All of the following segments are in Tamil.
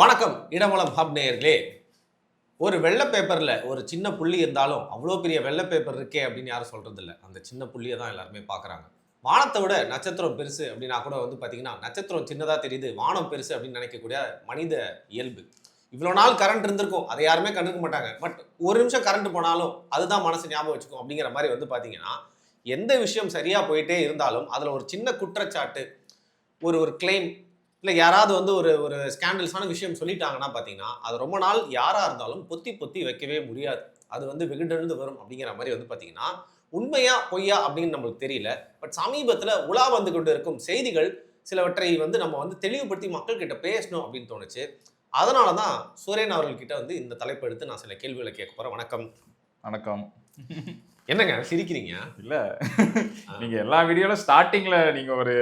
வணக்கம் இடமூலம் ஹப் நேயர்களே. ஒரு வெள்ளை பேப்பரில் ஒரு சின்ன புள்ளி இருந்தாலும் அவ்வளோ பெரிய வெள்ளை பேப்பர் இருக்கே அப்படின்னு யாரும் சொல்கிறதில்ல. அந்த சின்ன புள்ளியை தான் எல்லாருமே பார்க்குறாங்க. வானத்தை விட நட்சத்திரம் பெருசு அப்படின்னா கூட பார்த்தீங்கன்னா, நட்சத்திரம் சின்னதாக தெரியுது, வானம் பெருசு அப்படின்னு நினைக்கக்கூடிய மனித இயல்பு. இவ்வளோ நாள் கரண்ட் இருந்திருக்கும், அதை யாருமே கண்டுக்க மாட்டாங்க. பட் ஒரு நிமிஷம் கரண்ட் போனாலும் அதுதான் மனசு ஞாபகம் வச்சுக்கும் அப்படிங்கிற மாதிரி பார்த்தீங்கன்னா, எந்த விஷயம் சரியாக போயிட்டே இருந்தாலும் அதில் ஒரு சின்ன குற்றச்சாட்டு, ஒரு ஒரு கிளைம், இல்லை யாராவது ஒரு ஒரு ஸ்கேண்டல்ஸான விஷயம் சொல்லிட்டாங்கன்னா பார்த்தீங்கன்னா, அது ரொம்ப நாள் யாராக இருந்தாலும் பொத்தி பொத்தி வைக்கவே முடியாது. அது வெகுண்டெழுந்து வரும் அப்படிங்கிற மாதிரி பார்த்தீங்கன்னா, உண்மையா பொய்யா அப்படின்னு நம்மளுக்கு தெரியல. பட் சமீபத்தில் உலா வந்து கொண்டு இருக்கும் செய்திகள் சிலவற்றை நம்ம தெளிவுபடுத்தி மக்கள்கிட்ட பேசணும் அப்படின்னு தோணுச்சு. அதனால தான் சூரியன் அவர்கள்கிட்ட இந்த தலைப்பு எடுத்து நான் சில கேள்விகளை கேட்க போகிறேன். வணக்கம். வணக்கம். என்னங்க சிரிக்கிறீங்க? இல்ல, நீங்க எல்லா வீடியோல ஸ்டார்டிங்ல நீங்க ஒரு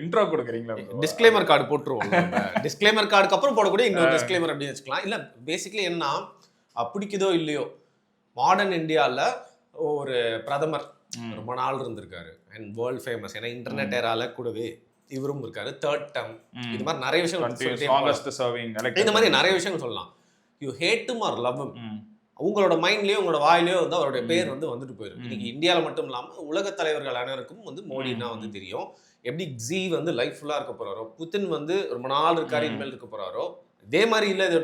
இன்ட்ரோ கொடுக்குறீங்களா? டிஸ்க்ளைமர் கார்டு போட்டுருவோம். டிஸ்க்ளைமர் கார்டுக்கு அப்புறம் போடக்கூடிய இன்னொரு டிஸ்க்ளைமர் அப்படின்னு வச்சுக்கலாம். இல்ல பேசிக்கலி என்ன பிடிக்குதோ இல்லையோ, மாடர்ன் இந்தியாவில் ஒரு பிரதமர் ரொம்ப நாள் இருந்திருக்காரு அண்ட் வேர்ல்ட் ஃபேமஸ். ஏன்னா இன்டர்நெட் ஏரால கூடவே இவரும் இருக்காரு. தேர்ட் டேர்ம் இது மாதிரி நிறைய விஷயம், இந்த மாதிரி நிறைய விஷயம் சொல்லலாம். You hate to or love உங்களோட மைண்ட்லயோ உங்களோட வாயிலையோ அவருடைய பேர் வந்துட்டு போயிடும். இன்னைக்கு இந்தியாவில் மட்டும் இல்லாமல் உலக தலைவர்கள் அனைவருக்கும் மோடினா தெரியும். எப்படி ஜி லைஃப் ஃபுல்லா இருக்க போறாரோ, புதின் ரொம்ப நாள் இருக்காரு, இனிமேல் இருக்க போறாரோ, இதே மாதிரி இல்ல இது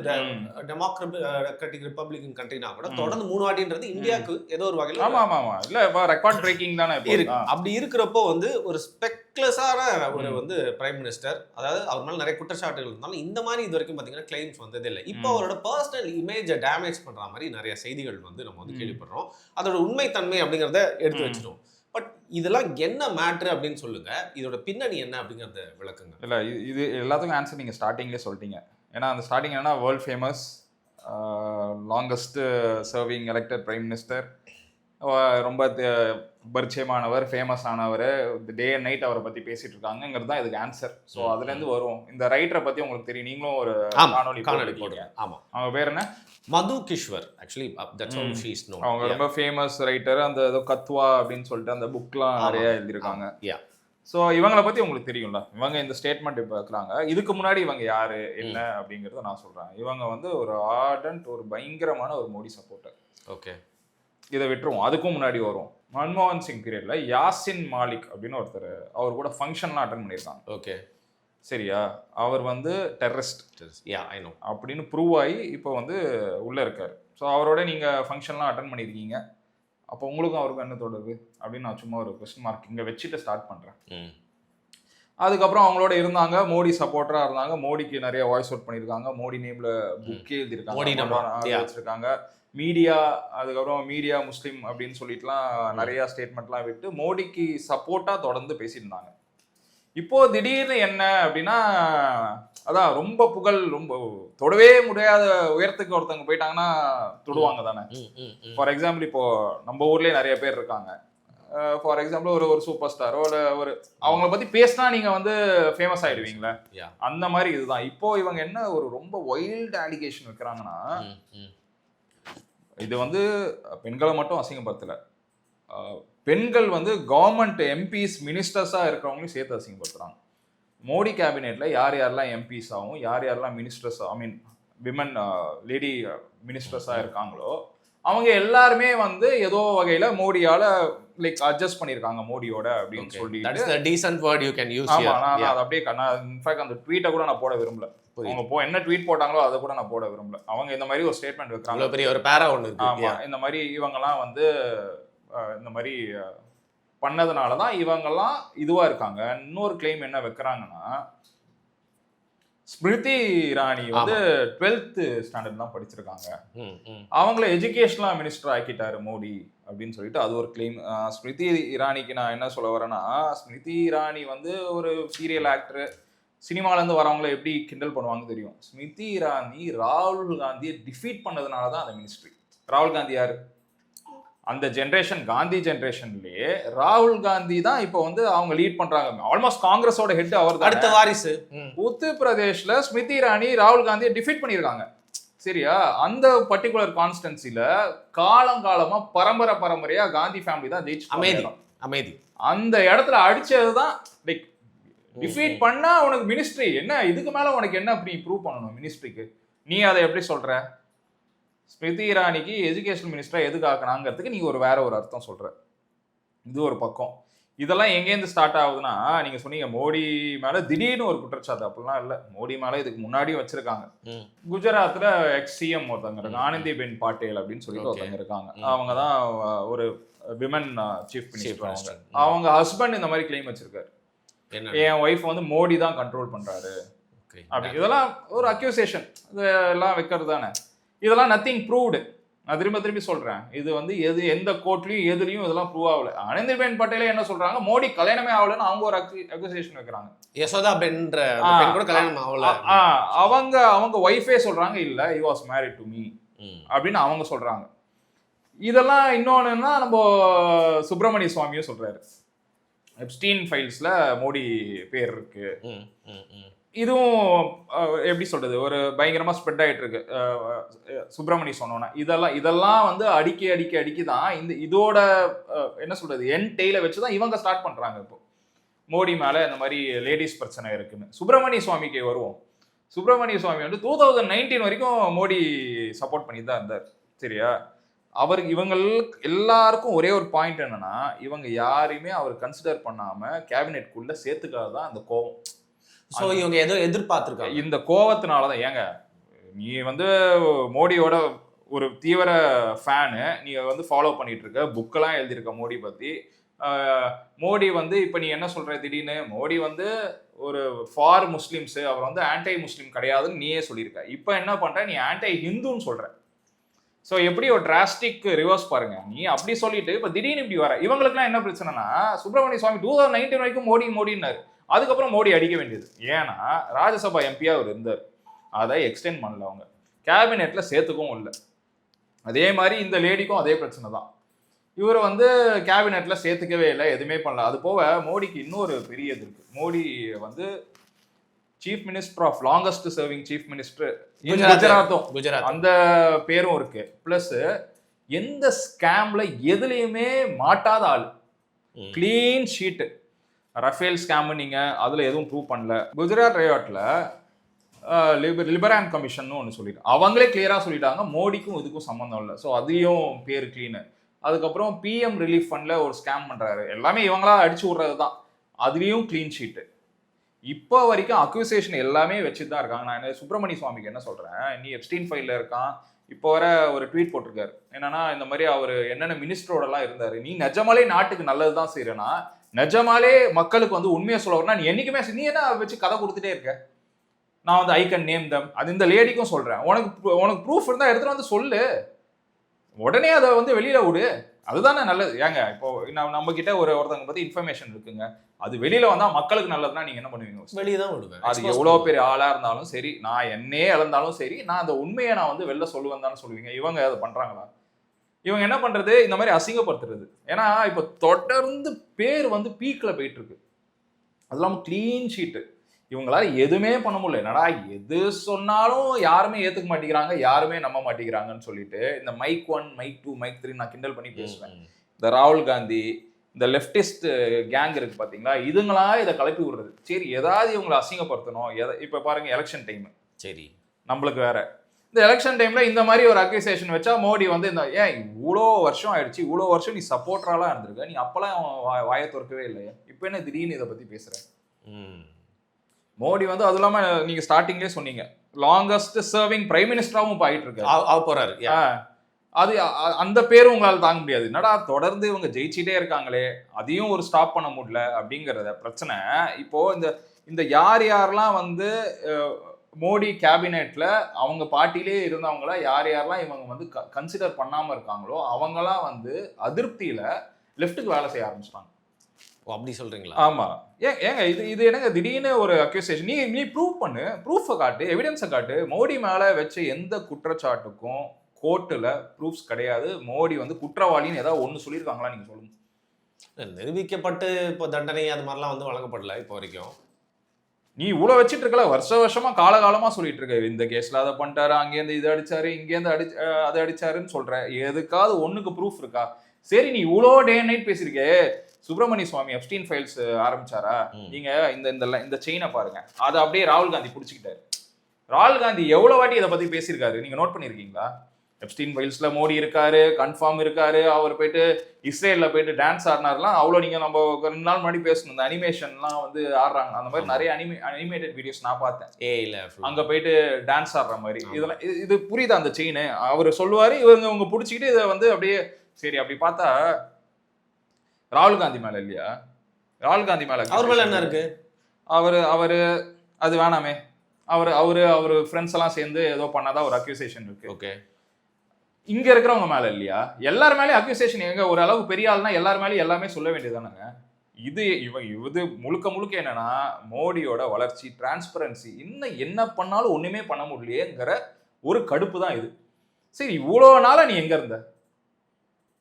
டெமோக்ராட்டிக் ரிப்பப்ளிகன் கண்ட்ரினா கூட தொடர்ந்து 3 வாட்டின்றது இந்தியாவுக்கு ஏதோ ஒரு வகையில் இல்ல ரெக்கார்ட் பிரேக்கிங் தானே இருக்கு. அப்படி இருக்கிறப்போ ஒரு ஸ்பெக்லஸான ஒரு பிரைம் மினிஸ்டர், அதாவது அவர் மேல நிறைய குற்றச்சாட்டுகள் இருந்தாலும் இந்த மாதிரி இது வரைக்கும் பாத்தீங்கன்னா கிளைம்ஸ் வந்ததே இல்லை. இப்போ அவரோட பர்சனல் இமேஜை டேமேஜ் பண்ற மாதிரி நிறைய செய்திகள் நம்ம கேள்விப்படுறோம். அதோட உண்மைத்தன்மை அப்படிங்கிறத எடுத்து வச்சிடும். பட் இதெல்லாம் என்ன மேட்ரு அப்படின்னு சொல்லுங்க, இதோட பின்னணி என்ன அப்படிங்கறத விளக்குங்க. இல்ல இது எல்லாத்துக்கும் ஆன்சர் நீங்க ஸ்டார்டிங்லேயே சொல்லிட்டீங்க. ஏன்னா அந்த ஸ்டார்டிங் என்னன்னா, world famous longest serving elected prime minister, ரொம்ப பரிச்சயமானவர், ஃபேமஸ் ஆனவர், டே அண்ட் நைட் அவரை பற்றி பேசிட்டு இருக்காங்கிறது தான் இதுக்கு ஆன்சர். ஸோ அதுலேருந்து வரும். இந்த ரைட்டரை பற்றி உங்களுக்கு தெரியும், நீங்களும் ஒரு காணொலி போடுங்க. ஆமாம், அவங்க பேர் என்ன? Madhu Kishwar. Actually that's how she is known. அவங்க ரொம்ப ஃபேமஸ் ரைட்டர். அந்த ஏதோ கத்வா அப்படின்னு சொல்லிட்டு அந்த புக்லாம் நிறைய எழுதியிருக்காங்க. ஸோ இவங்களை பற்றி உங்களுக்கு தெரியும்ல. இவங்க இந்த ஸ்டேட்மெண்ட் இப்போ இருக்கிறாங்க. இதுக்கு முன்னாடி இவங்க யாரு என்ன அப்படிங்கிறத நான் சொல்கிறேன். இவங்க ஒரு ஆர்டன்ட், ஒரு பயங்கரமான ஒரு மோடி சப்போர்ட்டர். ஓகே, இதை விட்டுருவோம். அதுக்கும் முன்னாடி வரும் மன்மோகன் சிங் பீரியட்ல யாசின் மாலிக் அப்படின்னு ஒருத்தர், அவர் கூட ஃபங்க்ஷன்லாம் அட்டன் பண்ணியிருக்காங்க. ஓகே, சரியா? அவர் டெரரிஸ்ட் அப்படின்னு ப்ரூவ் ஆகி இப்போ உள்ள இருக்காரு. ஸோ அவரோட நீங்க ஃபங்க்ஷன்லாம் அட்டன் பண்ணியிருக்கீங்க. அப்போ உங்களுக்கும் அவருக்கும் என்ன தொடர்பு அப்படின்னு நான் சும்மா ஒரு கொஸ்டின் மார்க் இங்கே வச்சுட்டு ஸ்டார்ட் பண்ணுறேன். அதுக்கப்புறம் அவங்களோட இருந்தாங்க, மோடி சப்போர்ட்டராக இருந்தாங்க, மோடிக்கு நிறைய வாய்ஸ் அவுட் பண்ணியிருக்காங்க, மோடி நேம்ல புக்கே எழுதியிருக்காங்க, வச்சிருக்காங்க. மீடியா, அதுக்கப்புறம் மீடியா முஸ்லீம் அப்படின்னு சொல்லிட்டுலாம் நிறைய ஸ்டேட்மெண்ட்லாம் விட்டு மோடிக்கு சப்போர்ட்டாக தொடர்ந்து பேசிட்டு இருந்தாங்க. இப்போ திடீர்னு என்ன அப்படின்னா, அதான் ரொம்ப புகழ், ரொம்ப தொடவே முடியாத உயரத்துக்கு ஒருத்தவங்க போயிட்டாங்கன்னா தொடுவாங்க தானே. ஃபார் எக்ஸாம்பிள் இப்போ நம்ம ஊர்லயே நிறைய பேர் இருக்காங்க. ஃபார் எக்ஸாம்பிள் ஒரு சூப்பர் ஸ்டாரோ இல்லை அவங்கள பத்தி பேசினா நீங்க ஃபேமஸ் ஆயிடுவீங்களா, அந்த மாதிரி இதுதான். இப்போ இவங்க என்ன ஒரு ரொம்ப வைல்டு அலிகேஷன் வைக்கிறாங்கன்னா, இது பெண்களை மட்டும் அசிங்கப்படுத்தல, பெண்கள் கவர்மெண்ட் எம்பிஸ் மினிஸ்டர்ஸாக இருக்கிறவங்களையும் சேர்த்து அசிங்கப்படுத்துறாங்க. மோடி கேபினெட்ல யார் யாரெல்லாம் எம்பிஸ் ஆகும், யார் யாரெல்லாம் மினிஸ்டர்ஸ், ஐ மீன் விமன் லேடி மினிஸ்டர்ஸாக இருக்காங்களோ அவங்க எல்லாருமே ஏதோ வகையில மோடியால லைக் அட்ஜஸ்ட் பண்ணியிருக்காங்க மோடியோட அப்படின்னு சொல்லி. அப்படியே இன்ஃபேக்ட் அந்த ட்வீட்டை கூட நான் போட விரும்பல. அவங்க என்ன ட்வீட் போட்டாங்களோ அதை கூட நான் போட விரும்பல. அவங்க இந்த மாதிரி ஒரு ஸ்டேட்மெண்ட் வைக்கிறாங்க, பெரிய ஒரு பேரா ஒன்று. ஆமா, இந்த மாதிரி இவங்கெல்லாம் இந்த மாதிரி பண்ணதுனால தான் இவங்கெல்லாம் இதுவாக இருக்காங்க. இன்னொரு கிளைம் என்ன வைக்கிறாங்கன்னா, ஸ்மிருதி இரானி 12th ஸ்டாண்டர்ட் தான் படிச்சிருக்காங்க, அவங்கள எஜுகேஷனல் மினிஸ்டர் ஆக்கிட்டாரு மோடி அப்படின்னு சொல்லிட்டு அது ஒரு கிளைம். ஸ்மிருதி இரானிக்கு நான் என்ன சொல்ல வரேன்னா, ஸ்மிருதி இரானி ஒரு சீரியல் ஆக்டர், சினிமாலேருந்து வரவங்கள எப்படி கிண்டல் பண்ணுவாங்க தெரியும். ஸ்மிருதி இரானி ராகுல் காந்தியை டிஃபீட் பண்ணதுனால தான் அந்த மினிஸ்ட்ரி. ராகுல் காந்தி யாரு? அந்த ஜென்ரேஷன், காந்தி ஜென்ரேஷன்லயே ராகுல் காந்தி தான் இப்போ அவங்க லீட் பண்றாங்க. ஆல்மோஸ்ட் காங்கிரஸோட ஹெட் அவர் தான், அடுத்த வாரிசு. உத்தரப்பிரதேஷ்ல ஸ்மிருதி இரானி ராகுல் காந்தியை டிஃபீட் பண்ணியிருக்காங்க. சரியா? அந்த பர்டிகுலர் கான்ஸ்டன்சில காலங்காலமா பரம்பரையா காந்தி ஃபேமிலி தான் ஜெயிச்சு. அமைதி அந்த இடத்துல அடிச்சதுதான் லைக் டிஃபீட் பண்ணா உனக்கு மினிஸ்ட்ரி என்ன, இதுக்கு மேல உனக்கு என்ன அப்படி ப்ரூவ் பண்ணணும் மினிஸ்ட்ரிக்கு? நீ அதை எப்படி சொல்ற? ஸ்மிருதி இரானிக்கு எஜுகேஷன் மினிஸ்டரா எதுக்கு ஆக்கினாங்கிறதுக்கு நீ வேற ஒரு அர்த்தம் சொல்ற. இது ஒரு பக்கம். இதெல்லாம் எங்கேருந்து ஸ்டார்ட் ஆகுதுன்னா, நீங்க சொன்னீங்க மோடி மேல திடீர்னு ஒரு குற்றச்சாட்டு. அப்படிலாம் இல்ல, மோடி மேல இதுக்கு முன்னாடியும் வச்சிருக்காங்க. குஜராத்ல எக்ஸ் சிஎம் ஒருத்தவங்க இருக்காங்க, ஆனந்திபென் பாட்டேல் அப்படின்னு சொல்லிட்டு ஒருத்தவங்க இருக்காங்க. அவங்க தான் ஒரு விமன் சீஃப் மினிஸ்டர். அவங்க ஹஸ்பண்ட் இந்த மாதிரி கிளைம் வச்சிருக்காரு, என் ஒய்ஃப் வந்து மோடி தான் கண்ட்ரோல் பண்றாரு அப்படி. இதெல்லாம் ஒரு அக்யூசேஷன், இதெல்லாம் வைக்கிறது தானே. இதெல்லாம் நத்திங் ப்ரூவ்டு. நான் திரும்பி சொல்றேன், இது வந்து எந்த கோர்ட்லயும் எதுலயும் இதெல்லாம் ப்ரூவ் ஆகல. ஆனந்திபென் பட்டேலே என்ன சொல்றாங்க, மோடி கல்யாணமே ஆகலன்னு அவங்க ஒரு அக்யூசேஷன் வைக்கிறாங்க. யசோதா பென்ற கூட கல்யாணம் ஆகல. அவங்க ஒய்ஃபே சொல்றாங்க இல்ல, he was married to me அப்படின்னு அவங்க சொல்றாங்க. இதெல்லாம் இன்னொன்னுன்னா நம்ம சுப்பிரமணிய சுவாமியும் சொல்றாரு, எப்ஸ்டீன் ஃபைல்ஸ்ல மோடி பேர் இருக்கு. இதுவும் எப்படி சொல்றது, ஒரு பயங்கரமா ஸ்ப்ரெட் ஆயிட்டு இருக்கு சுப்பிரமணியம் சொன்னோன்னா. இதெல்லாம் வந்து அடிக்கி தான் இதோட என்ன சொல்றது என் டெய்ல வச்சுதான் இவங்க ஸ்டார்ட் பண்றாங்க. இப்போ மோடி மேல இந்த மாதிரி லேடிஸ் பிரச்சனை இருக்குன்னு. சுப்பிரமணிய சுவாமிக்கு வருவோம். சுப்பிரமணிய சுவாமி வந்து 2019 வரைக்கும் மோடி சப்போர்ட் பண்ணி தான் இருந்தார். சரியா? அவருக்கு இவங்களுக்கு எல்லாருக்கும் ஒரே ஒரு பாயிண்ட் என்னன்னா, இவங்க யாரையுமே அவர் கன்சிடர் பண்ணாம கேபினெட்குள்ள சேர்த்துக்காதான் அந்த கோவம். ஸோ இவங்க ஏதோ எதிர்பார்த்துருக்காங்க. இந்த கோவத்தினாலதான். ஏங்க, நீ வந்து மோடியோட ஒரு தீவிர ஃபேனு, நீ வந்து ஃபாலோ பண்ணிட்டு இருக்க, புக்கெல்லாம் எழுதியிருக்க மோடி பத்தி. மோடி வந்து இப்ப நீ என்ன சொல்ற, திடீர்னு மோடி வந்து ஒரு ஃபார் முஸ்லிம்ஸ், அவர் வந்து ஆன்டை முஸ்லிம் கிடையாதுன்னு நீயே சொல்லியிருக்க. இப்ப என்ன பண்ற, நீ ஆன்டை ஹிந்துன்னு சொல்ற. ஸோ எப்படி ஒரு டிராஸ்டிக் ரிவர்ஸ் பாருங்க. நீ அப்படி சொல்லிட்டு இப்ப திடீர்னு இப்படி வர. இவங்களுக்குலாம் என்ன பிரச்சனைனா, சுப்பிரமணிய சுவாமி 2019 வரைக்கும் மோடினாரு. அதுக்கப்புறம் மோடி அடிக்க வேண்டியது. ஏன்னா ராஜ்யசபா எம்பியா அவர் இருந்தார், அதை எக்ஸ்டெண்ட் பண்ணல, அவங்க கேபினெட்ல சேர்த்துக்கவும் இல்லை. அதே மாதிரி இந்த லேடிக்கும் அதே பிரச்சனை தான். இவரை வந்து கேபினெட்ல சேர்த்துக்கவே இல்லை, எதுவுமே பண்ணல. அது போக மோடிக்கு இன்னொரு பெரிய இது இருக்கு. மோடி வந்து chief minister of longest serving chief minister Gujarat, அந்த பேரும் இருக்கு. பிளஸ் எந்த ஸ்கேம்ல எதுலையுமே மாட்டாத ஆள், கிளீன் ஷீட். ரஃபேல் ஸ்கேம் நீங்க அதுல எதுவும் ப்ரூவ் பண்ணல. குஜராத் ரயோட்ல லிபரான் கமிஷன் ஒன்று சொல்லிட்டு அவங்களே கிளியரா சொல்லிட்டாங்க, மோடிக்கும் இதுக்கும் சம்மந்தம் இல்லை. ஸோ அதையும் பேர் கிளீனு. அதுக்கப்புறம் பிஎம் ரிலீஃப் ஃபண்ட்ல ஒரு ஸ்கேம் பண்றாரு, எல்லாமே இவங்களா அடிச்சு விடுறது தான், அதுலயும் கிளீன் ஷீட்டு. இப்போ வரைக்கும் அக்யூசேஷன் எல்லாமே வச்சுட்டு தான் இருக்காங்க. நான் சுப்பிரமணிய சுவாமிக்கு என்ன சொல்றேன், நீ எப்ஸ்டீன் ஃபைல்ல இருக்கான். இப்போ வர ஒரு ட்வீட் போட்டிருக்காரு, என்னன்னா இந்த மாதிரி அவர் என்னென்ன மினிஸ்டரோட எல்லாம் இருந்தாரு, நீ நிஜமாலே நாட்டுக்கு நல்லதுதான் செய்யறனா, நிஜமாலே மக்களுக்கு வந்து உண்மையை சொல்ல, நீ என்னைக்குமே நீ என்ன வச்சு கதை கொடுத்துட்டே இருக்க. நான் வந்து ஐ கேன் நேம் தம், அது இந்த லேடிக்கும் சொல்றேன், உனக்கு ப்ரூஃப் இருந்தா எடுத்துட்டு வந்து சொல்லு, உடனே அதை வந்து வெளியில விடு, அதுதானே நல்லது. ஏங்க இப்போ நம்ம கிட்ட ஒருத்தவங்க பத்தி இன்ஃபர்மேஷன் இருக்குங்க, அது வெளியில வந்தா மக்களுக்கு நல்லதுன்னா நீங்க என்ன பண்ணுவீங்க? வெளியே தான் விடுவேன். அது எவ்வளவு பெரிய ஆளா இருந்தாலும் சரி, நான் என்னே இழந்தாலும் சரி, நான் அந்த உண்மையை நான் வந்து வெளில சொல்லுவேன் தானே சொல்லுவீங்க. இவங்க அதை பண்றாங்களா? இவங்க என்ன பண்றது, இந்த மாதிரி அசிங்கப்படுத்துறது. ஏன்னா இப்ப தொடர்ந்து பேர் வந்து பீக்ல போயிட்டு இருக்கு, அது இல்லாம கிளீன் ஷீட். இவங்களால எதுவுமே பண்ண முடியல. என்னடா எது சொன்னாலும் யாருமே ஏத்துக்க மாட்டேங்கிறாங்க, யாருமே நம்ப மாட்டேங்கிறாங்கன்னு சொல்லிட்டு இந்த மைக் 1 மைக் 2 மைக் 3 நான் கிண்டல் பண்ணி பேசுவேன். இந்த ராகுல் காந்தி, இந்த லெப்டிஸ்ட் கேங் இருக்கு பாத்தீங்களா, இதுங்களா இதை கலப்பி விடுறது. சரி, ஏதாவது இவங்களை அசிங்கப்படுத்தணும். இப்ப பாருங்க எலெக்ஷன் டைம், சரி நம்மளுக்கு வேற இந்த எலெக்ஷன் டைம்ல இந்த மாதிரி ஒரு அக்யூசேஷன் வச்சா மோடி வந்து இந்த ஏன் இவ்வளோ வருஷம் ஆயிடுச்சு, இவ்வளோ வருஷம் நீ சப்போர்ட்டராலாம் இருந்திருக்க, நீ அப்பெல்லாம் வாயை திறக்கவே இல்லையா, இப்போ என்ன திடீர்னு இதை பத்தி பேசுற? மோடி வந்து அது இல்லாம நீங்க ஸ்டார்டிங்லேயே சொன்னீங்க, லாங்கஸ்ட் சர்விங் பிரைம் மினிஸ்டராகவும் இப்போ ஆயிட்டு இருக்காரு, போறாரு. அது அந்த பேரும் உங்களால் தாங்க முடியாது. என்னடா தொடர்ந்து இவங்க ஜெயிச்சிட்டே இருக்காங்களே, அதையும் ஒரு ஸ்டாப் பண்ண முடியல அப்படிங்கறத பிரச்சனை. இப்போ இந்த யாரெல்லாம் வந்து மோடி கேபினெட்ல அவங்க பார்ட்டிலே இருந்தவங்கள யாரெல்லாம் இவங்க வந்து கன்சிடர் பண்ணாம இருக்காங்களோ அவங்கெல்லாம் வந்து அதிருப்தியில லெஃப்ட்டுக்கு வேலை செய்ய ஆரம்பிச்சிட்டாங்க. அப்படி சொல்றீங்களா? ஆமா. ஏங்க இது என்னங்க திடீர்னு ஒரு அக்யூசேஷன், நீ ப்ரூவ் பண்ணு, ப்ரூஃபை காட்டு, எவிடன்ஸை காட்டு. மோடி மேல வச்ச எந்த குற்றச்சாட்டுக்கும் கோர்ட்டுல ப்ரூஃப்ஸ் கிடையாது. மோடி வந்து குற்றவாளின்னு ஏதாவது ஒண்ணு சொல்லியிருக்காங்களா நீங்க சொல்லுங்க. நிரூபிக்கப்பட்டு இப்போ தண்டனை அது மாதிரிலாம் வந்து வழங்கப்படல இப்போ வரைக்கும். நீ இவ்வளவு வச்சுட்டு இருக்கல, வருஷமா காலகாலமா சொல்லிட்டு இருக்க, இந்த கேஸ்ல அதை பண்ணிட்டாரு, அங்கேருந்து இது அடிச்சாரு, இங்கேருந்து அதை அடிச்சாருன்னு சொல்ற. எதுக்காவது ஒண்ணுக்கு ப்ரூஃப் இருக்கா? சரி, நீ இவ்வளோ டே நைட் பேசியிருக்கே, சுப்பிரமணிய சுவாமி எப்ஸ்டீன் ஃபைல்ஸ் ஆரம்பிச்சாரா? நீங்க இந்த செயினை பாருங்க, அதை அப்படியே ராகுல் காந்தி பிடிச்சிக்கிட்டாரு. ராகுல் காந்தி எவ்வளவு வாட்டி இதை பத்தி பேசியிருக்காரு, நீங்க நோட் பண்ணிருக்கீங்களா? எப்ஸ்டீன் ஃபைல்ஸ்ல மோடி இருக்காரு, கன்ஃபார்ம் இருக்காரு, அவர் போயிட்டு இஸ்ரேல்ல போயிட்டு டான்ஸ் ஆடினார்லாம். அவ்வளவு நீங்க நம்ம 2 நாள் முன்னாடி பேசணும், இந்த அனிமேஷன்லாம் வந்து ஆடுறாங்க, அந்த மாதிரி நிறைய அனிமேட்டட் வீடியோஸ் நான் பார்த்தேன். அங்க போயிட்டு டான்ஸ் ஆடுற மாதிரி. இதெல்லாம் இது புரியுதா? அந்த செயின் அவர் சொல்லுவாரு, இவங்க பிடிச்சிக்கிட்டு இதை வந்து அப்படியே சரி. அப்படி பார்த்தா ராகுல் காந்தி மேல இல்லையா? ராகுல் காந்தி மேல அவர் மேல என்ன இருக்கு? அவரு அது வேணாமே, அவரு ஃப்ரெண்ட்ஸ் எல்லாம் சேர்ந்து ஏதோ பண்ணாதான் ஒரு அக்யூசேஷன் இருக்கு. ஓகே, இங்க இருக்கிறவங்க மேல இல்லையா? எல்லார் மேலேயும் அக்யூசேஷன். எங்க ஒரு அளவுக்கு பெரிய ஆள்னா எல்லார் மேலேயும் எல்லாமே சொல்ல வேண்டியதானுங்க. இது முழுக்க என்னன்னா மோடியோட வளர்ச்சி, டிரான்ஸ்பரன்சி, இன்னும் என்ன பண்ணாலும் ஒண்ணுமே பண்ண முடியலையேங்கிற ஒரு கடுப்பு தான் இது. சரி, இவ்வளவு நாளா நீ எங்க இருந்த?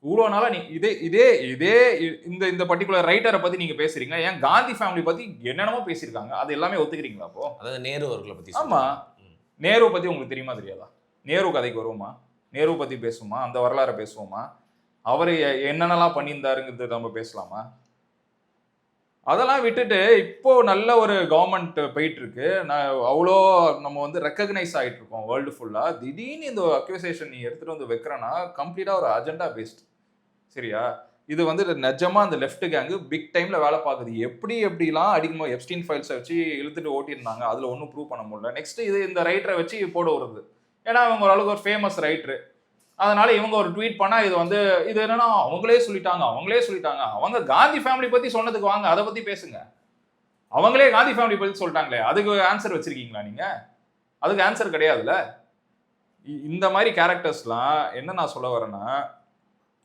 இவ்வளவு நாளா நீ இதே இந்த பர்டிகுலர் ரைட்டரை பத்தி நீங்க பேசுறீங்க. ஏன் காந்தி ஃபேமிலி பத்தி என்னென்னமோ பேசியிருக்காங்க, அது எல்லாமே ஒத்துக்கிறீங்களா? அப்போ அதாவது நேரு அவர்களை பத்தி. ஆமா, நேரு பத்தி உங்களுக்கு தெரியுமா தெரியாதா? நேரு கதைக்கு வருவோமா? நேரு பத்தி பேசுவோமா? அந்த வரலாறை பேசுவோமா? அவரு என்னென்னலாம் பண்ணியிருந்தாருங்கிறது நம்ம பேசலாமா? அதெல்லாம் விட்டுட்டு இப்போ நல்ல ஒரு கவர்மெண்ட் போயிட்டு இருக்கு, அவ்வளோ நம்ம வந்து ரெக்கக்னைஸ் ஆகிட்டு இருக்கோம் வேர்ல்டு ஃபுல்லா. திடீர்னு இந்த அக்யூசேஷன் நீ எடுத்துட்டு வந்து வைக்கிறனா கம்ப்ளீட்டா ஒரு அஜெண்டா பேஸ்ட். சரியா? இது வந்து நிஜமா அந்த லெஃப்ட் கேங்கு பிக் டைம்ல வேலை பார்க்குது. எப்படிலாம் அடிக்கும்போது எப்ஸ்டீன் ஃபைல்ஸை வச்சு இழுத்துட்டு ஓட்டியிருந்தாங்க, அதுல ஒன்றும் ப்ரூவ் பண்ண முடியல. நெக்ஸ்ட் இந்த ரைட்டரை வச்சு போட வருது. ஏன்னா அவங்க ஓரளவுக்கு ஒரு ஃபேமஸ் ரைட்டரு, அதனால இவங்க ஒரு ட்வீட் பண்ணா இது என்னன்னா அவங்களே சொல்லிட்டாங்க. அவங்க காந்தி ஃபேமிலி பத்தி சொன்னதுக்கு வாங்க, அதை பத்தி பேசுங்க. அவங்களே காந்தி ஃபேமிலி பத்தி சொல்லிட்டாங்களே, அதுக்கு ஆன்சர் வச்சிருக்கீங்களா நீங்க? அதுக்கு ஆன்சர் கிடையாதுல்ல. இந்த மாதிரி கேரக்டர்ஸ்லாம் என்ன நான் சொல்ல வரேன்னா,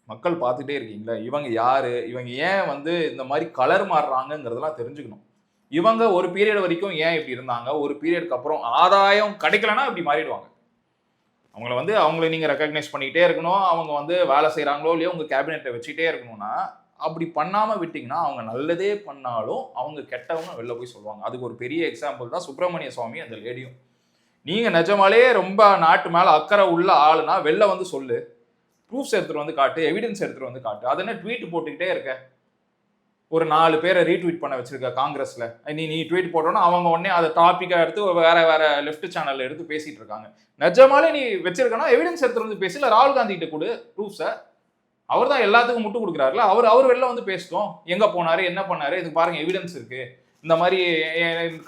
மக்கள் பார்த்துட்டே இருக்கீங்களா, இவங்க யாரு, இவங்க ஏன் வந்து இந்த மாதிரி கலர் மாறுறாங்கிறதெல்லாம் தெரிஞ்சுக்கணும். இவங்க ஒரு பீரியட் வரைக்கும் ஏன் இப்படி இருந்தாங்க, ஒரு பீரியடுக்கு அப்புறம் ஆதாயம் கிடைக்கலன்னா இப்படி மாறிடுவாங்க. அவங்கள நீங்க ரெக்கக்னைஸ் பண்ணிக்கிட்டே இருக்கணும். அவங்க வந்து வேலை செய்யறாங்களோ இல்லையோ உங்க கேபினெட்டை வச்சுட்டே இருக்கணும்னா, அப்படி பண்ணாம விட்டீங்கன்னா அவங்க நல்லதே பண்ணாலும் அவங்க கெட்டவங்க வெளில போய் சொல்லுவாங்க. அதுக்கு ஒரு பெரிய எக்ஸாம்பிள் தான் சுப்பிரமணிய சுவாமி அந்த லேடியும். நீங்க நிஜமாலே ரொம்ப நாட்டு மேல அக்கறை உள்ள ஆளுனா வெளில வந்து சொல்லு, ப்ரூஃப்ஸ் எடுத்துட்டு வந்து காட்டு, எவிடன்ஸ் எடுத்துட்டு வந்து காட்டு. அது என்ன ட்வீட் போட்டுக்கிட்டே இருக்க? ஒரு 4 பேரை ரீட்வீட் பண்ண வச்சிருக்க காங்கிரஸ்ல. நீ ட்வீட் போட்டோன்னா அவங்க உடனே அதை டாபிக்கா எடுத்து வேற லெஃப்ட் சேனல்ல எடுத்து பேசிட்டு இருக்காங்க. நிஜமாலே நீ வச்சிருக்கனா எவிடன்ஸ் எடுத்துட்டு வந்து பேசல. ராகுல் காந்தி கிட்ட கொடு ப்ரூஃப்ஸை. அவர் தான் எல்லாத்துக்கும் முட்டு கொடுக்குறாருல, அவர் வெளில வந்து பேசிட்டோம், எங்க போனாரு, என்ன பண்ணாரு, இதுக்கு பாருங்க எவிடன்ஸ் இருக்கு, இந்த மாதிரி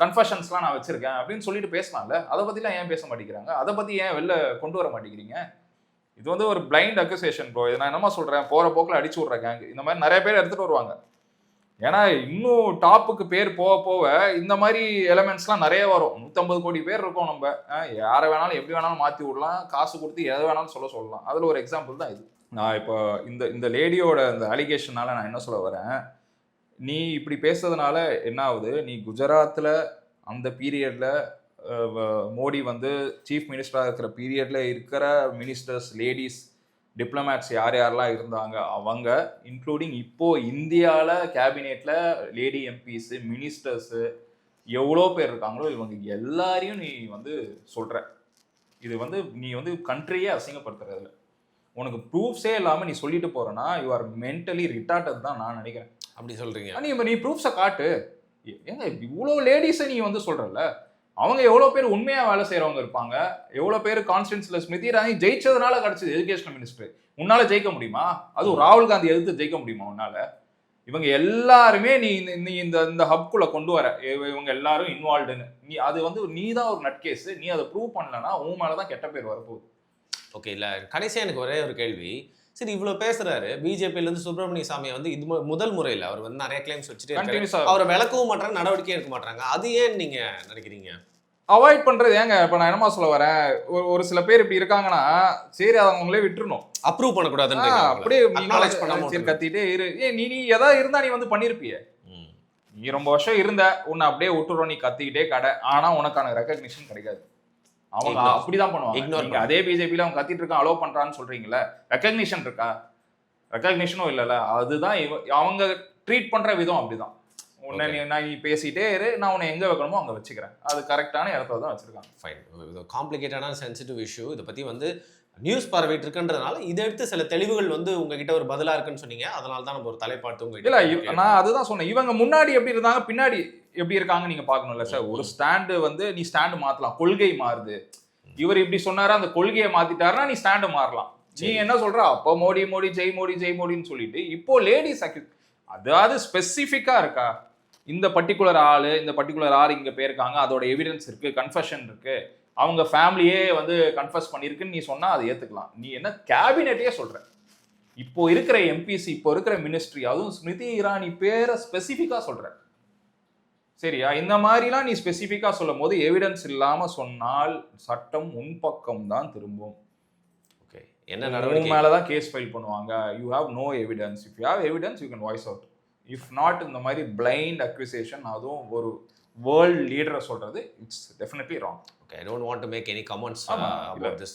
கன்ஃபஷன்ஸ்லாம் நான் வச்சிருக்கேன் அப்படின்னு சொல்லிட்டு பேசலாம்ல. அதை பத்திலாம் ஏன் பேச மாட்டேங்கிறாங்க? அதை பத்தி ஏன் வெளில கொண்டு வர மாட்டேங்கிறீங்க? இது வந்து ஒரு பிளைண்ட் அக்யூசேஷன் ப்ரோ. இதை நான் என்னமா சொல்றேன், போற போக்கில் அடிச்சு விட்ற கேங் இந்த மாதிரி நிறைய பேர் எடுத்துட்டு வருவாங்க. ஏன்னா இன்னும் டாப்புக்கு பேர் போக போக இந்த மாதிரி எலமெண்ட்ஸ்லாம் நிறைய வரும். 150 கோடி பேர் இருக்கோம் நம்ம, யாரை வேணாலும் எப்படி வேணாலும் மாற்றி விடலாம், காசு கொடுத்து எதை வேணாலும் சொல்லலாம். அதில் ஒரு எக்ஸாம்பிள் தான் இது. நான் இப்போ இந்த லேடியோட இந்த அலிகேஷனால நான் என்ன சொல்ல வரேன், நீ இப்படி பேசுறதுனால என்ன ஆகுது, நீ குஜராத்தில் அந்த பீரியடில் மோடி வந்து சீஃப் மினிஸ்டராக இருக்கிற பீரியடில் இருக்கிற மினிஸ்டர்ஸ், லேடிஸ், டிப்ளமேட்ஸ் யாரெல்லாம் இருந்தாங்க அவங்க, இன்க்ளூடிங் இப்போ இந்தியாவில் கேபினெட்ல லேடி எம்பிஸ், மினிஸ்டர்ஸு எவ்வளோ பேர் இருக்காங்களோ இவங்க எல்லாரையும் நீ வந்து சொல்ற. இது வந்து நீ வந்து கண்ட்ரியே அசிங்கப்படுத்துறதுல உனக்கு ப்ரூஃப்ஸே இல்லாமல் நீ சொல்லிட்டு போறனா யூ ஆர் மென்டலி ரிட்டார்டட் தான் நான் நினைக்கிறேன். அப்படி சொல்றீங்க? நீ ப்ரூஃப்ஸை காட்டு. ஏங்க இவ்வளோ லேடிஸை நீ வந்து சொல்றல, அவங்க எவ்வளோ பேர் உண்மையாக வேலை செய்கிறவங்க இருப்பாங்க, எவ்வளோ பேர் கான்ஸ்டன்ஸில் ஸ்மிருதி இரானி ஜெயிச்சதுனால கிடச்சிது எஜுகேஷனல் மினிஸ்டர். உன்னால ஜெயிக்க முடியுமா? அதுவும் ராகுல் காந்தி எதிர்த்து ஜெயிக்க முடியுமா உன்னால? இவங்க எல்லாருமே நீ இந்த ஹப்குள்ள கொண்டு வர, இவங்க எல்லாரும் இன்வால்வ்டுன்னு. அது வந்து நீ தான் ஒரு நட் கேஸ். நீ அதை ப்ரூவ் பண்ணலன்னா உன் மேலதான் கெட்ட பேர் வரப்போகுது. ஓகே, இல்லை கடைசியாக எனக்கு ஒரே ஒரு கேள்வி. சரி, இவ்வளோ பேசுறாரு, பிஜேபியிலேருந்து சுப்பிரமணிய சாமியை வந்து இது முதல் முறையில் அவர் வந்து நிறைய கிளைம்ஸ் வச்சுட்டு அவரை விளக்கவும் மாட்டாங்க, நடவடிக்கையும் எடுக்க மாட்டாங்க. அது ஏன் நீங்க நினைக்கிறீங்க? அவாய்ட் பண்றது ஏங்க? இப்ப நான் என்னமா சொல்ல வரேன், ஒரு சில பேர் இப்படி இருக்காங்கன்னா சரி அவங்களே விட்டுறணும், அப்ரூவ் பண்ணக்கூடாதுன்னு அப்படியே கத்திட்டே இரு. நீ எதாவது இருந்தா நீ வந்து பண்ணிருப்பிய. நீ ரொம்ப வருஷம் இருந்த, உன்னை அப்படியே விட்டுறோம், நீ கத்திக்கிட்டே கடை, ஆனா உனக்கான ரெகக்னிஷன் கிடைக்காது. அவங்க அப்படிதான் பண்ணுவாங்க. அதே பிஜேபியில அவங்க கத்திட்டு இருக்கான், அலோவ் பண்றான்னு சொல்றீங்களா? ரெகக்னிஷன் இருக்கா? ரெகக்னிஷனும் இல்லைல்ல. அதுதான் அவங்க ட்ரீட் பண்ற விதம் அப்படிதான். உன்னை நீ பேசிட்டே இரு, நான் உன்னை எங்க வைக்கணுமோ அங்க வச்சுக்கிறேன். அது கரெக்டான இடத்துல தான் வச்சிருக்காங்க. ஃபைன். இது காம்ப்ளிகேட்டடான சென்சிட்டிவ் இஷ்யூ. இதை பத்தி வந்து நியூஸ் பரவிட்டு இருக்குன்றதுனால இதை எடுத்து சில தெளிவுகள் வந்து உங்ககிட்ட ஒரு பதிலா இருக்குன்னு சொன்னீங்க. அதனால தான் நம்ம ஒரு தலைப்பாட்டு உங்ககிட்ட இல்ல கேள்வி கேட்டோம். நான் அதுதான் சொன்னேன். இவங்க முன்னாடி எப்படி இருந்தாங்க, பின்னாடி எப்படி இருக்காங்க நீங்க பார்க்கணும்ல சார். ஒரு ஸ்டாண்டு வந்து நீ ஸ்டாண்டு மாத்தலாம், கொள்கை மாறுது. இவர் இப்படி சொன்னாரு, அந்த கொள்கையை மாத்திட்டாருன்னா நீ ஸ்டாண்டு மாறலாம். நீ என்ன சொல்ற, அப்போ மோடி மோடி ஜெய் மோடி ஜெய் மோடின்னு சொல்லிட்டு இப்போ லேடிஸ் அதாவது ஸ்பெசிஃபிக்கா இருக்கா, இந்த பர்டிகுலர் ஆளு இந்த பர்டிகுலர் ஆள் இங்க போயிருக்காங்க, அதோட எவிடன்ஸ் இருக்கு, கன்ஃபெஷன் இருக்கு, அவங்க ஃபேமிலியே வந்து கன்ஃபஸ் பண்ணிருக்குன்னு நீ சொன்னா அதை ஏத்துக்கலாம். நீ என்ன கேபினெட்டே சொல்ற, இப்போ இருக்கிற எம்பிசி, இப்போ இருக்கிற மினிஸ்ட்ரி, அதுவும் ஸ்மிருதி இரானி பேரை ஸ்பெசிஃபிக்கா சொல்ற. சரியா? இந்த மாதிரிலாம் நீ ஸ்பெசிஃபிக்கா சொல்லும் போது எவிடன்ஸ் இல்லாம சொன்னால் சட்டம் உன் பக்கம் தான் திரும்பும். ஓகே, என்ன உன் நடவடிக்கை? மேலதான் கேஸ் ஃபைல் பண்ணுவாங்க. You have no evidence. If you have evidence you can voice out. If not, இந்த மாதிரி பிளைண்ட் அக்யூசேஷன், அதுவும் ஒரு வேர்ல்ட் லீடரை சொல்றது, it's definitely wrong. Okay, I don't want to make any comments about this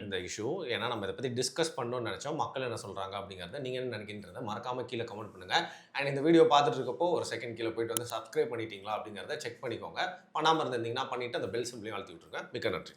இந்த இஷ்யூ. ஏன்னா நம்ம இதை பற்றி டிஸ்கஸ் பண்ணணும்னு நினச்சோம். மக்கள் என்ன சொல்கிறாங்க அப்படிங்கிறத நீங்கள் என்ன நினைக்கின்றதை மறக்காம கீழே கமெண்ட் பண்ணுங்கள். அண்ட் இந்த வீடியோ பார்த்துட்டு இருக்கப்போ ஒரு செகண்ட் கீழே போயிட்டு வந்து சப்ஸ்கிரைப் பண்ணிட்டீங்களா அப்படிங்கிறத செக் பண்ணிக்கோங்க. பண்ணாமல் இருந்திருந்தீங்கன்னா பண்ணிவிட்டு அந்த பெல் சிம்பிளையும் அழுத்தி விட்ருங்க. மிக்க நன்றி.